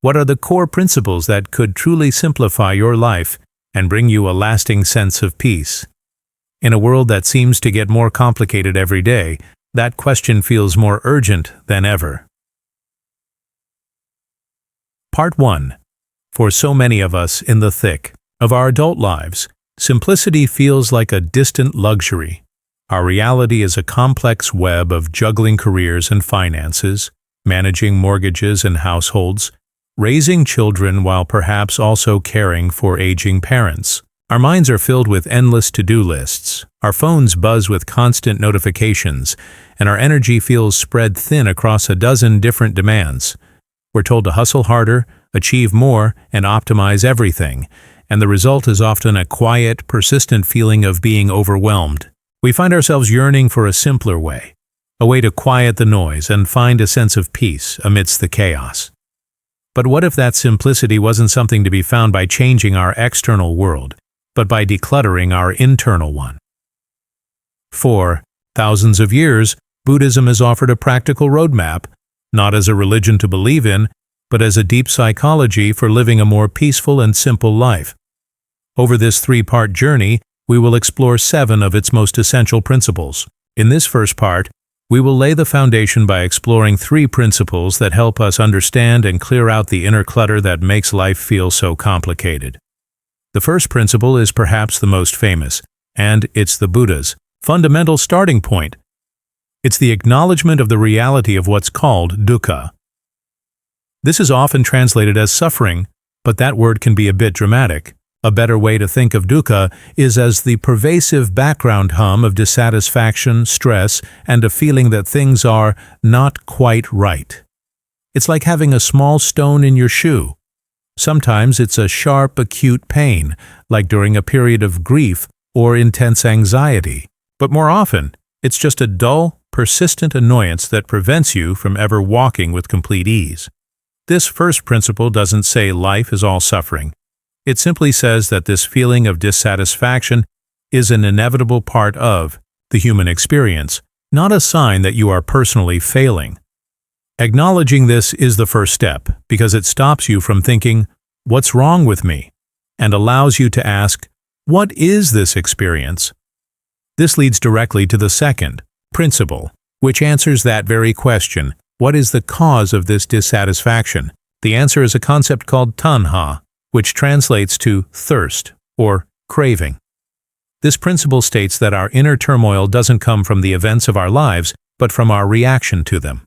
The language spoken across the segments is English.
What are the core principles that could truly simplify your life and bring you a lasting sense of peace? In a world that seems to get more complicated every day, that question feels more urgent than ever. Part 1. For so many of us in the thick of our adult lives, simplicity feels like a distant luxury. Our reality is a complex web of juggling careers and finances, managing mortgages and households, raising children while perhaps also caring for aging parents. Our minds are filled with endless to-do lists, our phones buzz with constant notifications, and our energy feels spread thin across a dozen different demands. We're told to hustle harder, achieve more, and optimize everything, and the result is often a quiet, persistent feeling of being overwhelmed. We find ourselves yearning for a simpler way, a way to quiet the noise and find a sense of peace amidst the chaos. But what if that simplicity wasn't something to be found by changing our external world, but by decluttering our internal one? For thousands of years, Buddhism has offered a practical roadmap, not as a religion to believe in, but as a deep psychology for living a more peaceful and simple life. Over this three-part journey, we will explore 7 of its most essential principles. In this first part, we will lay the foundation by exploring 3 principles that help us understand and clear out the inner clutter that makes life feel so complicated. The first principle is perhaps the most famous, and it's the Buddha's fundamental starting point. It's the acknowledgement of the reality of what's called dukkha. This is often translated as suffering, but that word can be a bit dramatic. A better way to think of dukkha is as the pervasive background hum of dissatisfaction, stress, and a feeling that things are not quite right. It's like having a small stone in your shoe. Sometimes it's a sharp, acute pain, like during a period of grief or intense anxiety. But more often, it's just a dull, persistent annoyance that prevents you from ever walking with complete ease. This first principle doesn't say life is all suffering. It simply says that this feeling of dissatisfaction is an inevitable part of the human experience, not a sign that you are personally failing. Acknowledging this is the first step because it stops you from thinking, "What's wrong with me?" and allows you to ask, "What is this experience?" This leads directly to the second principle, which answers that very question. What is the cause of this dissatisfaction? The answer is a concept called Tanha, which translates to thirst or craving. This principle states that our inner turmoil doesn't come from the events of our lives, but from our reaction to them.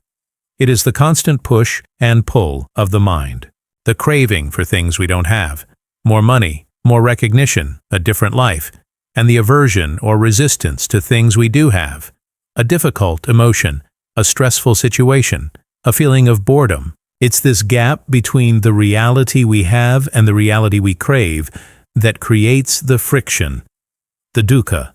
It is the constant push and pull of the mind, the craving for things we don't have, more money, more recognition, a different life, and the aversion or resistance to things we do have, a difficult emotion, a stressful situation, a feeling of boredom. It's this gap between the reality we have and the reality we crave that creates the friction, the dukkha.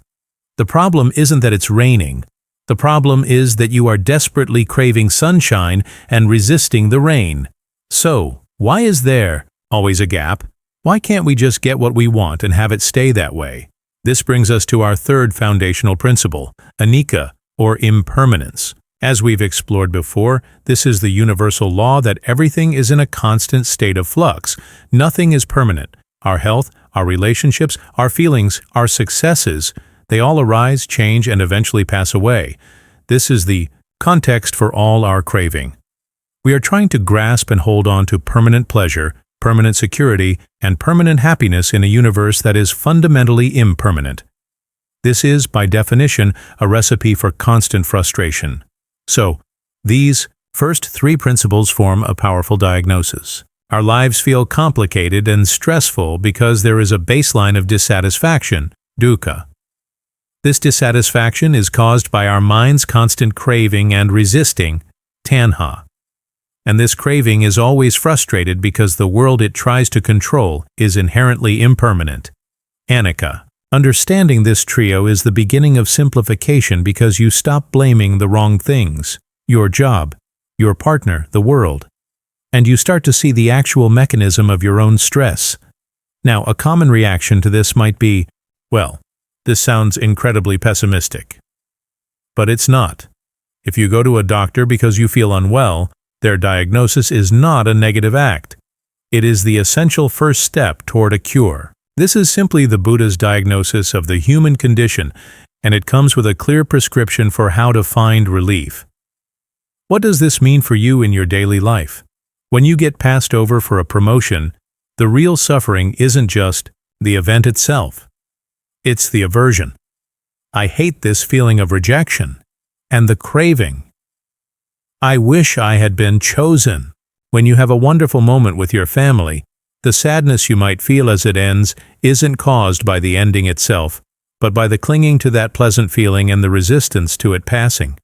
The problem isn't that it's raining. The problem is that you are desperately craving sunshine and resisting the rain. So, why is there always a gap? Why can't we just get what we want and have it stay that way? This brings us to our third foundational principle, Anicca, or impermanence. As we've explored before, this is the universal law that everything is in a constant state of flux. Nothing is permanent. Our health, our relationships, our feelings, our successes, they all arise, change, and eventually pass away. This is the context for all our craving. We are trying to grasp and hold on to permanent pleasure, permanent security, and permanent happiness in a universe that is fundamentally impermanent. This is, by definition, a recipe for constant frustration. So, these first 3 principles form a powerful diagnosis. Our lives feel complicated and stressful because there is a baseline of dissatisfaction, dukkha. This dissatisfaction is caused by our mind's constant craving and resisting, tanha. And this craving is always frustrated because the world it tries to control is inherently impermanent, Anicca. Understanding this trio is the beginning of simplification because you stop blaming the wrong things, your job, your partner, the world, and you start to see the actual mechanism of your own stress. Now, a common reaction to this might be, well, this sounds incredibly pessimistic. But it's not. If you go to a doctor because you feel unwell, their diagnosis is not a negative act. It is the essential first step toward a cure. This is simply the Buddha's diagnosis of the human condition, and it comes with a clear prescription for how to find relief. What does this mean for you in your daily life? When you get passed over for a promotion, the real suffering isn't just the event itself. It's the aversion. I hate this feeling of rejection. And the craving. I wish I had been chosen. When you have a wonderful moment with your family, the sadness you might feel as it ends isn't caused by the ending itself, but by the clinging to that pleasant feeling and the resistance to it passing.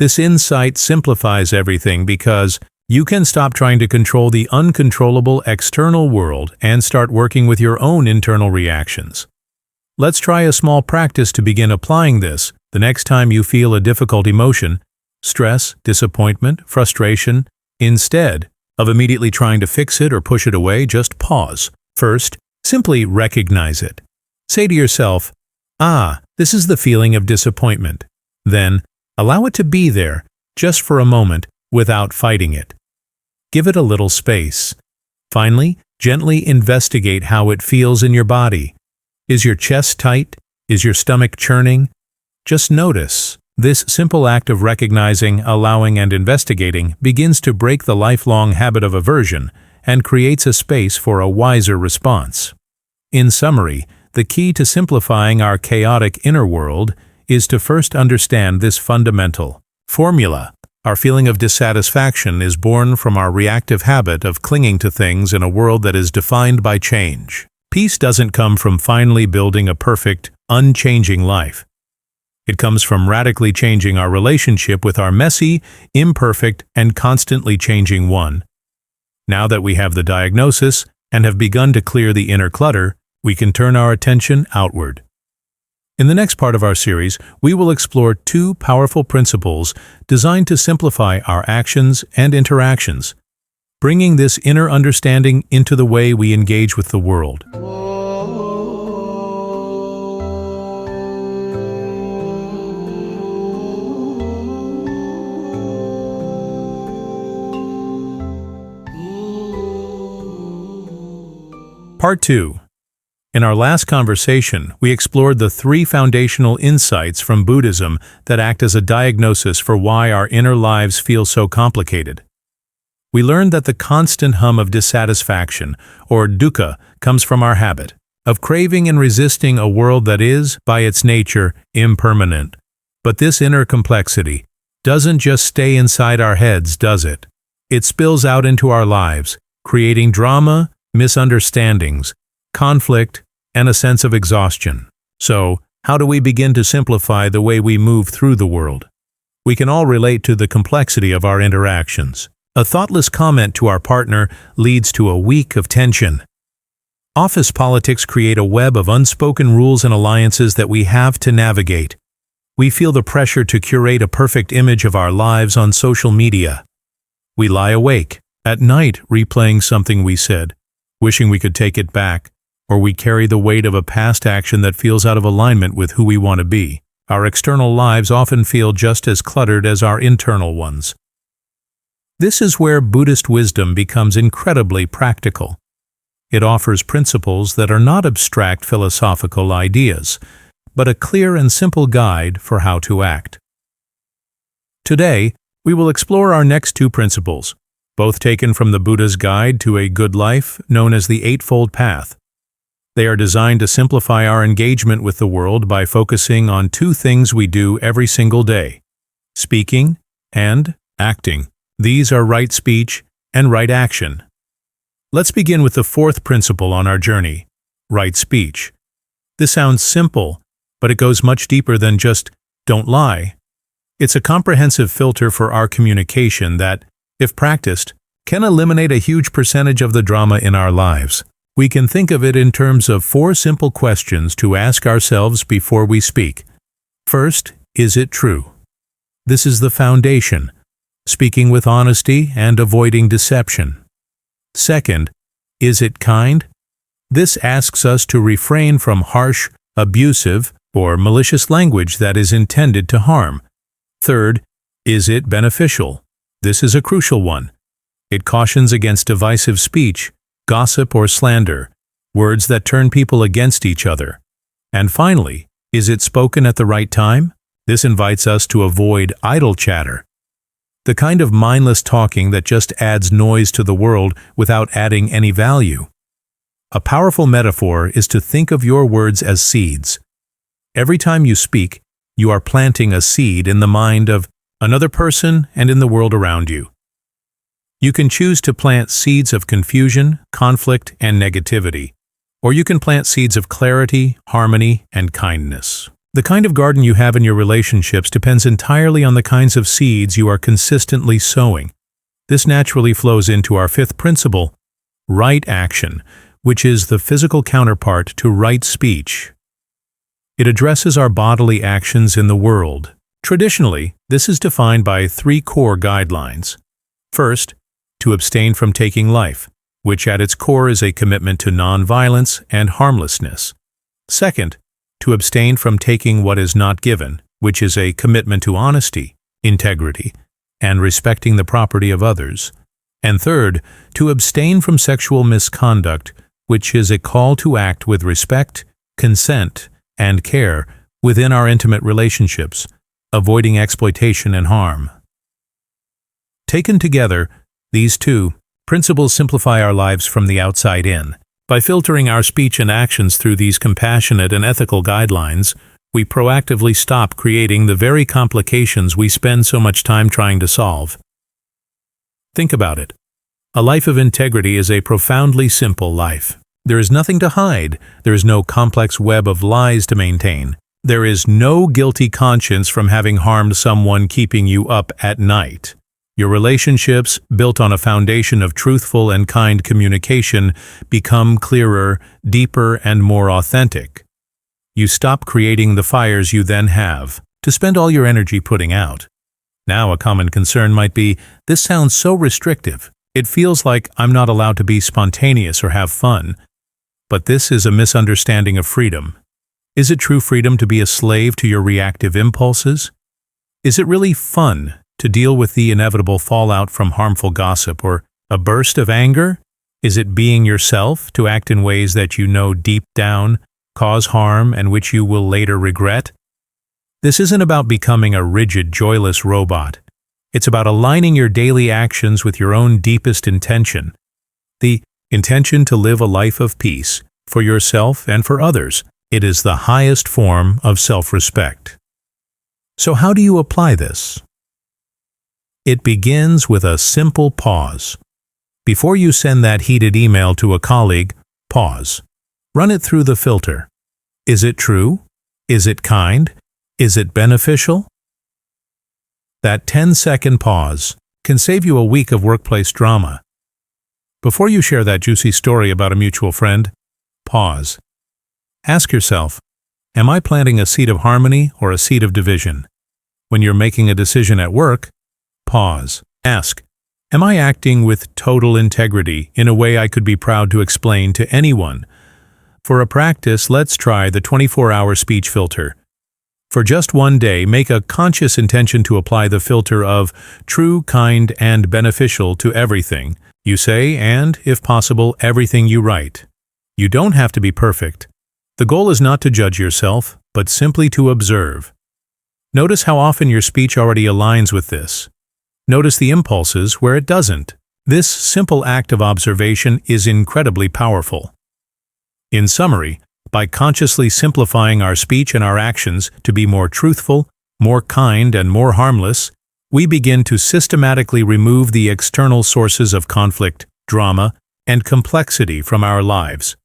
This insight simplifies everything because you can stop trying to control the uncontrollable external world and start working with your own internal reactions. Let's try a small practice to begin applying this the next time you feel a difficult emotion, stress, disappointment, frustration. Instead of immediately trying to fix it or push it away, just pause. First, simply recognize it. Say to yourself, this is the feeling of disappointment. Then, allow it to be there, just for a moment, without fighting it. Give it a little space. Finally, gently investigate how it feels in your body. Is your chest tight? Is your stomach churning? Just notice. This simple act of recognizing, allowing, and investigating begins to break the lifelong habit of aversion and creates a space for a wiser response. In summary, the key to simplifying our chaotic inner world is to first understand this fundamental formula. Our feeling of dissatisfaction is born from our reactive habit of clinging to things in a world that is defined by change. Peace doesn't come from finally building a perfect, unchanging life. It comes from radically changing our relationship with our messy, imperfect, and constantly changing one. Now that we have the diagnosis and have begun to clear the inner clutter, we can turn our attention outward. In the next part of our series, we will explore two powerful principles designed to simplify our actions and interactions, bringing this inner understanding into the way we engage with the world. Part 2. In our last conversation, we explored the three foundational insights from Buddhism that act as a diagnosis for why our inner lives feel so complicated. We learned that the constant hum of dissatisfaction, or dukkha, comes from our habit of craving and resisting a world that is, by its nature, impermanent. But this inner complexity doesn't just stay inside our heads, does it? It spills out into our lives, creating drama, misunderstandings, conflict, and a sense of exhaustion. So, how do we begin to simplify the way we move through the world? We can all relate to the complexity of our interactions. A thoughtless comment to our partner leads to a week of tension. Office politics create a web of unspoken rules and alliances that we have to navigate. We feel the pressure to curate a perfect image of our lives on social media. We lie awake at night replaying something we said, wishing we could take it back, or we carry the weight of a past action that feels out of alignment with who we want to be. Our external lives often feel just as cluttered as our internal ones. This is where Buddhist wisdom becomes incredibly practical. It offers principles that are not abstract philosophical ideas, but a clear and simple guide for how to act. Today, we will explore our next two principles, both taken from the Buddha's Guide to a Good Life, known as the Eightfold Path. They are designed to simplify our engagement with the world by focusing on two things we do every single day: speaking and acting. These are right speech and right action. Let's begin with the fourth principle on our journey: right speech. This sounds simple, but it goes much deeper than just don't lie. It's a comprehensive filter for our communication that, if practiced, can eliminate a huge percentage of the drama in our lives. We can think of it in terms of four simple questions to ask ourselves before we speak. First, is it true? This is the foundation, speaking with honesty and avoiding deception. Second, is it kind? This asks us to refrain from harsh, abusive, or malicious language that is intended to harm. Third, is it beneficial? This is a crucial one. It cautions against divisive speech, gossip or slander, words that turn people against each other? And finally, is it spoken at the right time? This invites us to avoid idle chatter, the kind of mindless talking that just adds noise to the world without adding any value. A powerful metaphor is to think of your words as seeds. Every time you speak, you are planting a seed in the mind of another person and in the world around you. You can choose to plant seeds of confusion, conflict, and negativity, or you can plant seeds of clarity, harmony, and kindness. The kind of garden you have in your relationships depends entirely on the kinds of seeds you are consistently sowing. This naturally flows into our fifth principle, right action, which is the physical counterpart to right speech. It addresses our bodily actions in the world. Traditionally, this is defined by three core guidelines. First, to abstain from taking life, which at its core is a commitment to non-violence and harmlessness. Second, to abstain from taking what is not given, which is a commitment to honesty, integrity, and respecting the property of others. And third, to abstain from sexual misconduct, which is a call to act with respect, consent, and care within our intimate relationships, avoiding exploitation and harm. Taken together, these two principles simplify our lives from the outside in. By filtering our speech and actions through these compassionate and ethical guidelines, we proactively stop creating the very complications we spend so much time trying to solve. Think about it. A life of integrity is a profoundly simple life. There is nothing to hide. There is no complex web of lies to maintain. There is no guilty conscience from having harmed someone keeping you up at night. Your relationships, built on a foundation of truthful and kind communication, become clearer, deeper, and more authentic. You stop creating the fires you then have to spend all your energy putting out. Now, a common concern might be, this sounds so restrictive. It feels like I'm not allowed to be spontaneous or have fun. But this is a misunderstanding of freedom. Is it true freedom to be a slave to your reactive impulses? Is it really fun to deal with the inevitable fallout from harmful gossip or a burst of anger? Is it being yourself to act in ways that you know deep down cause harm and which you will later regret? This isn't about becoming a rigid, joyless robot. It's about aligning your daily actions with your own deepest intention. The intention to live a life of peace for yourself and for others. It is the highest form of self-respect. So how do you apply this? It begins with a simple pause. Before you send that heated email to a colleague, pause. Run it through the filter. Is it true? Is it kind? Is it beneficial? That 10-second pause can save you a week of workplace drama. Before you share that juicy story about a mutual friend, pause. Ask yourself, am I planting a seed of harmony or a seed of division? When you're making a decision at work, pause. Ask, am I acting with total integrity in a way I could be proud to explain to anyone? For a practice, let's try the 24-hour speech filter. For just one day, make a conscious intention to apply the filter of true, kind, and beneficial to everything you say and, if possible, everything you write. You don't have to be perfect. The goal is not to judge yourself, but simply to observe. Notice how often your speech already aligns with this. Notice the impulses where it doesn't. This simple act of observation is incredibly powerful. In summary, by consciously simplifying our speech and our actions to be more truthful, more kind, and more harmless, we begin to systematically remove the external sources of conflict, drama, and complexity from our lives.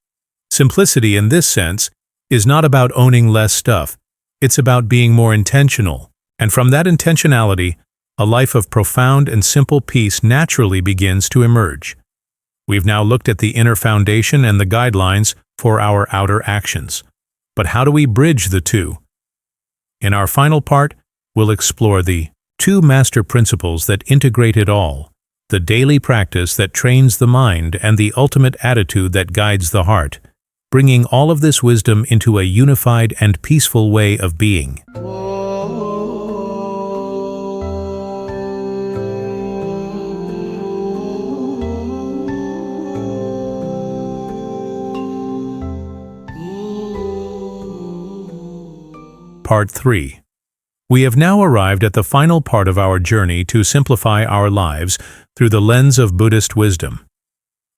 Simplicity in this sense is not about owning less stuff. It's about being more intentional. And from that intentionality, a life of profound and simple peace naturally begins to emerge. We've now looked at the inner foundation and the guidelines for our outer actions. But how do we bridge the two? In our final part, we'll explore the two master principles that integrate it all, the daily practice that trains the mind and the ultimate attitude that guides the heart, bringing all of this wisdom into a unified and peaceful way of being. Part 3. We have now arrived at the final part of our journey to simplify our lives through the lens of Buddhist wisdom.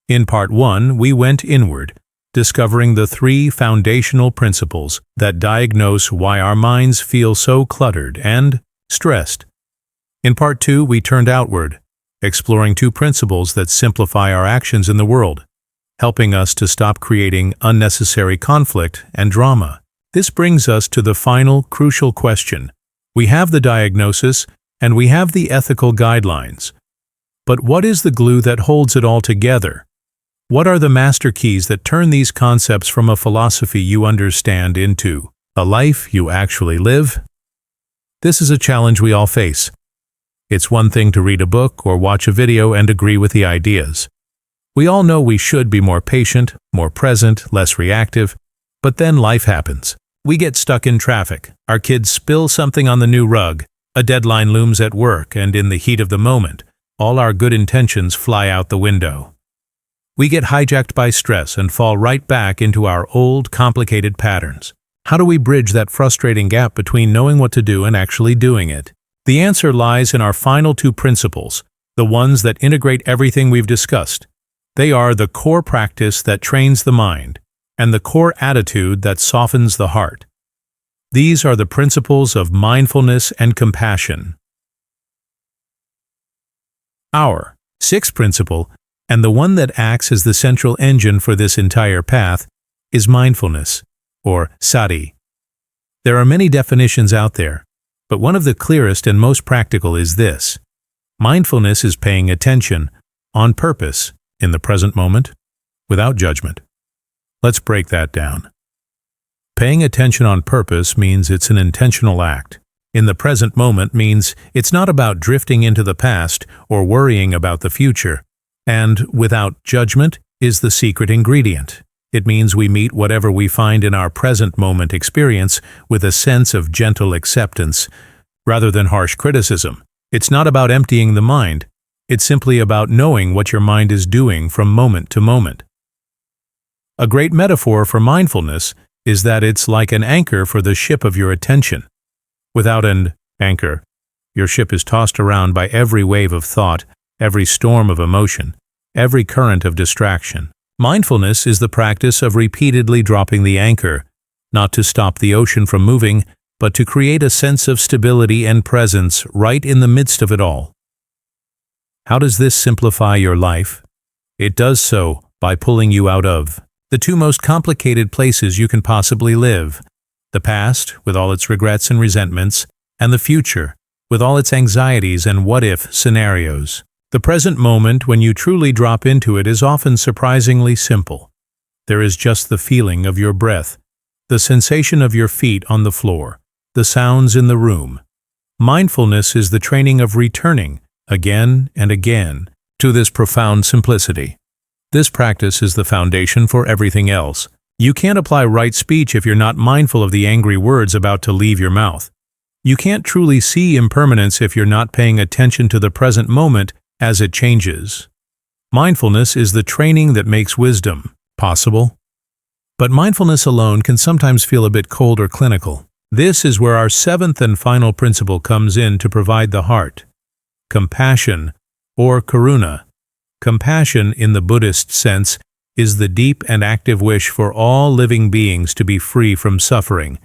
In Part 1, we went inward, discovering the 3 foundational principles that diagnose why our minds feel so cluttered and stressed. In Part 2, we turned outward, exploring 2 principles that simplify our actions in the world, helping us to stop creating unnecessary conflict and drama. This brings us to the final, crucial question. We have the diagnosis, and we have the ethical guidelines. But what is the glue that holds it all together? What are the master keys that turn these concepts from a philosophy you understand into a life you actually live? This is a challenge we all face. It's one thing to read a book or watch a video and agree with the ideas. We all know we should be more patient, more present, less reactive, but then life happens. We get stuck in traffic, our kids spill something on the new rug, a deadline looms at work, and in the heat of the moment, all our good intentions fly out the window. We get hijacked by stress and fall right back into our old, complicated patterns. How do we bridge that frustrating gap between knowing what to do and actually doing it? The answer lies in our final 2 principles, the ones that integrate everything we've discussed. They are the core practice that trains the mind, and the core attitude that softens the heart. These are the principles of mindfulness and compassion. Our 6th principle, and the one that acts as the central engine for this entire path, is mindfulness, or sati. There are many definitions out there, but one of the clearest and most practical is this. Mindfulness is paying attention, on purpose, in the present moment, without judgment. Let's break that down. Paying attention on purpose means it's an intentional act. In the present moment means it's not about drifting into the past or worrying about the future. And without judgment is the secret ingredient. It means we meet whatever we find in our present moment experience with a sense of gentle acceptance, rather than harsh criticism. It's not about emptying the mind. It's simply about knowing what your mind is doing from moment to moment. A great metaphor for mindfulness is that it's like an anchor for the ship of your attention. Without an anchor, your ship is tossed around by every wave of thought, every storm of emotion, every current of distraction. Mindfulness is the practice of repeatedly dropping the anchor, not to stop the ocean from moving, but to create a sense of stability and presence right in the midst of it all. How does this simplify your life? It does so by pulling you out of the 2 most complicated places you can possibly live: the past, with all its regrets and resentments, and the future, with all its anxieties and what-if scenarios. The present moment, when you truly drop into it, is often surprisingly simple. There is just the feeling of your breath, the sensation of your feet on the floor, the sounds in the room. Mindfulness is the training of returning, again and again, to this profound simplicity. This practice is the foundation for everything else. You can't apply right speech if you're not mindful of the angry words about to leave your mouth. You can't truly see impermanence if you're not paying attention to the present moment as it changes. Mindfulness is the training that makes wisdom possible. But mindfulness alone can sometimes feel a bit cold or clinical. This is where our 7th and final principle comes in to provide the heart. Compassion, or karuna. Compassion, in the Buddhist sense, is the deep and active wish for all living beings to be free from suffering.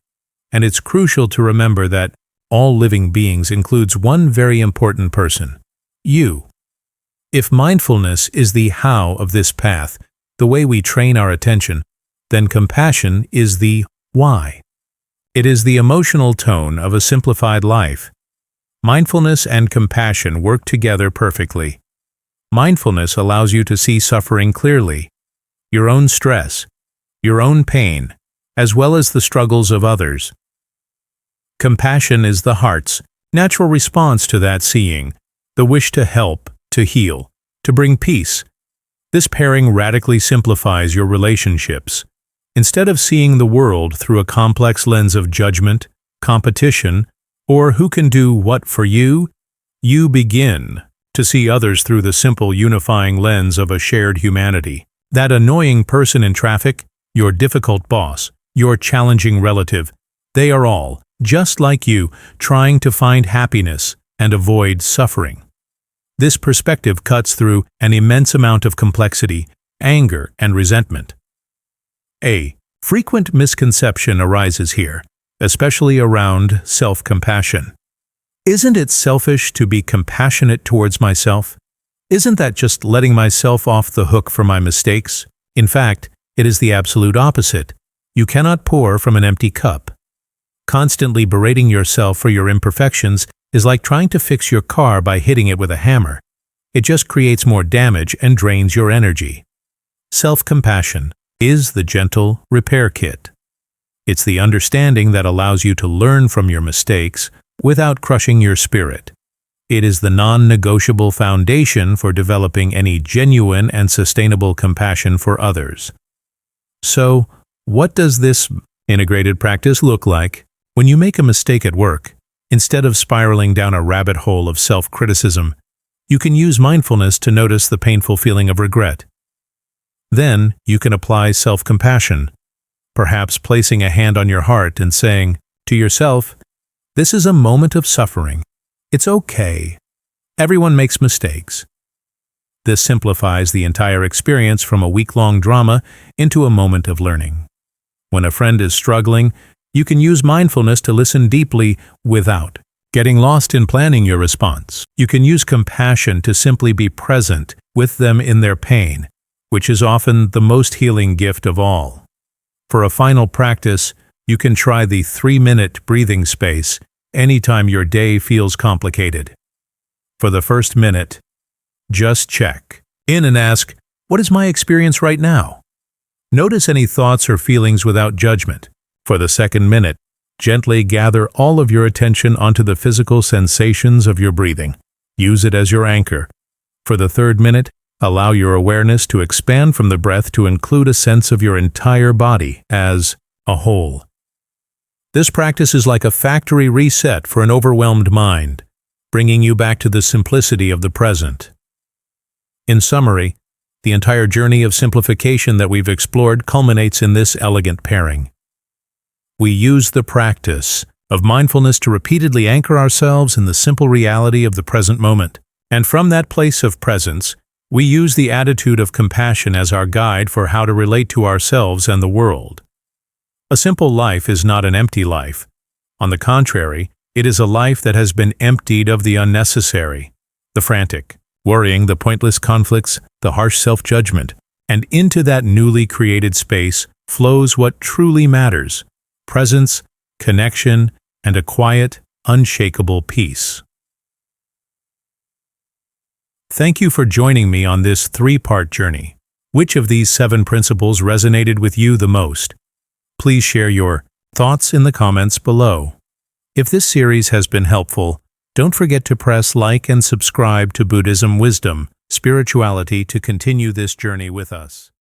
And it's crucial to remember that all living beings includes one very important person: you. If mindfulness is the how of this path, the way we train our attention, then compassion is the why. It is the emotional tone of a simplified life. Mindfulness and compassion work together perfectly. Mindfulness allows you to see suffering clearly, your own stress, your own pain, as well as the struggles of others. Compassion is the heart's natural response to that seeing, the wish to help, to heal, to bring peace. This pairing radically simplifies your relationships. Instead of seeing the world through a complex lens of judgment, competition, or who can do what for you, you begin to see others through the simple unifying lens of a shared humanity. That annoying person in traffic, your difficult boss, your challenging relative, they are all just like you, trying to find happiness and avoid suffering. This perspective cuts through an immense amount of complexity, anger, and resentment. A frequent misconception arises here, especially around self-compassion. Isn't it selfish to be compassionate towards myself? Isn't that just letting myself off the hook for my mistakes? In fact, it is the absolute opposite. You cannot pour from an empty cup. Constantly berating yourself for your imperfections is like trying to fix your car by hitting it with a hammer. It just creates more damage and drains your energy. Self-compassion is the gentle repair kit. It's the understanding that allows you to learn from your mistakes without crushing your spirit. It is the non-negotiable foundation for developing any genuine and sustainable compassion for others. So, what does this integrated practice look like? When you make a mistake at work, instead of spiraling down a rabbit hole of self-criticism, you can use mindfulness to notice the painful feeling of regret. Then, you can apply self-compassion, perhaps placing a hand on your heart and saying to yourself, "This is a moment of suffering. It's okay. Everyone makes mistakes." This simplifies the entire experience from a week-long drama into a moment of learning. When a friend is struggling, you can use mindfulness to listen deeply without getting lost in planning your response. You can use compassion to simply be present with them in their pain, which is often the most healing gift of all. For a final practice, you can try the 3-minute breathing space anytime your day feels complicated. For the first minute, just check in and ask, "What is my experience right now?" Notice any thoughts or feelings without judgment. For the second minute, gently gather all of your attention onto the physical sensations of your breathing. Use it as your anchor. For the third minute, allow your awareness to expand from the breath to include a sense of your entire body as a whole. This practice is like a factory reset for an overwhelmed mind, bringing you back to the simplicity of the present. In summary, the entire journey of simplification that we've explored culminates in this elegant pairing. We use the practice of mindfulness to repeatedly anchor ourselves in the simple reality of the present moment. And from that place of presence, we use the attitude of compassion as our guide for how to relate to ourselves and the world. A simple life is not an empty life. On the contrary, it is a life that has been emptied of the unnecessary, the frantic, worrying, the pointless conflicts, the harsh self-judgment, and into that newly created space flows what truly matters: presence, connection, and a quiet, unshakable peace. Thank you for joining me on this 3-part journey. Which of these 7 principles resonated with you the most? Please share your thoughts in the comments below. If this series has been helpful, don't forget to press like and subscribe to Buddhism Wisdom, Spirituality to continue this journey with us.